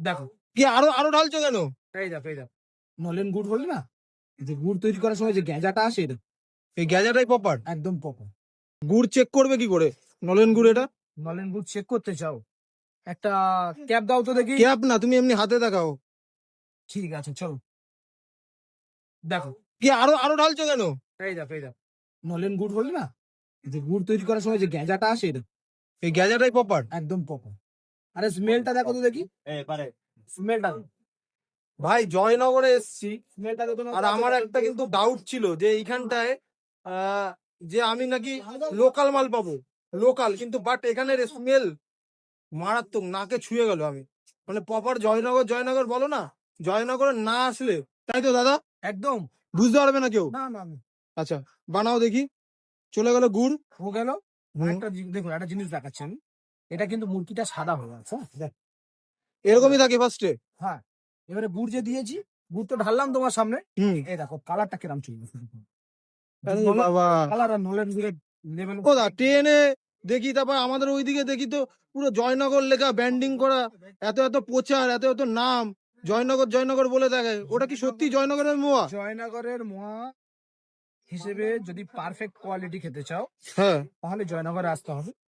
দেখো কি আরো আরো ঢালছো কেন? এই দেখো নলেন গুড় হলে না, যে গুড় তৈরি করার সময় যে গ্যাজাটা আসে, এটা এই গ্যাজাটাই প্রপার? একদম প্রপার। গুড় চেক করবে কি করে নলেন গুড় এটা? নলেন গুড় চেক করতে চাও, একটা ক্যাপ দাও তো দেখি। ক্যাপ না, তুমি এমনি হাতে দেখাও। ঠিক আছে চলো। দেখো কি আরো আরো ঢালছো কেন? এই দেখো নলেন গুড় হলে না, যে গুড় তৈরি করার সময় যে গ্যাজাটা আসে, এটা এই গ্যাজাটাই প্রপার? একদম প্রপার। আরে স্মেলটা দেখো তো দেখি, স্মেলটা ভাই জয়নগরে এসছি, স্মেলটা দেখো না। আর আমার একটা কিন্তু ডাউট ছিল যে এইখানটায় যে আমি নাকি লোকাল মাল পাবো, লোকাল, কিন্তু বাট এখানের স্মেল মারাত্মক, নাকে ছুঁয়ে গেল। আমি মানে প্রপার জয়নগর জয়নগর বলো না, জয়নগরে না আসলে, তাই তো দাদা? একদম বুঝতে পারবে না কেউ। না না না। আচ্ছা বানাও দেখি। চলে গেল গুড়। ও গেল। হুম। একটা দেখুন, একটা জিনিস দেখাচ্ছি আমি। এটা কিন্তু মুরগিটা সাদা হয়ে আছে, হ্যাঁ? দেখ। এরকমই থাকে ফার্স্টে? হ্যাঁ, এবারে গুড় যে দিয়েছি, গুড় তো ঢাললাম তোমার সামনে। হুম। এই দেখো কালারটা কিরম চলে গেছে। আরে বাবা, কালার আর নলেন গুড়ের লেভেল। কোথা ট্রেনে দেখি, তারপর আমাদের ওইদিকে দেখি তো পুরো জয়নগর লেখা, ব্যান্ডিং করা, এত এত প্রচার, এত এত নাম, জয়নগর জয়নগর বলে থাকে। ওটা কি সত্যি জয়নগরের মোয়া? জয়নগরের মোয়া হিসেবে যদি পারফেক্ট কোয়ালিটি খেতে চাও, হ্যাঁ। তাহলে জয়নগরে আসতে হবে।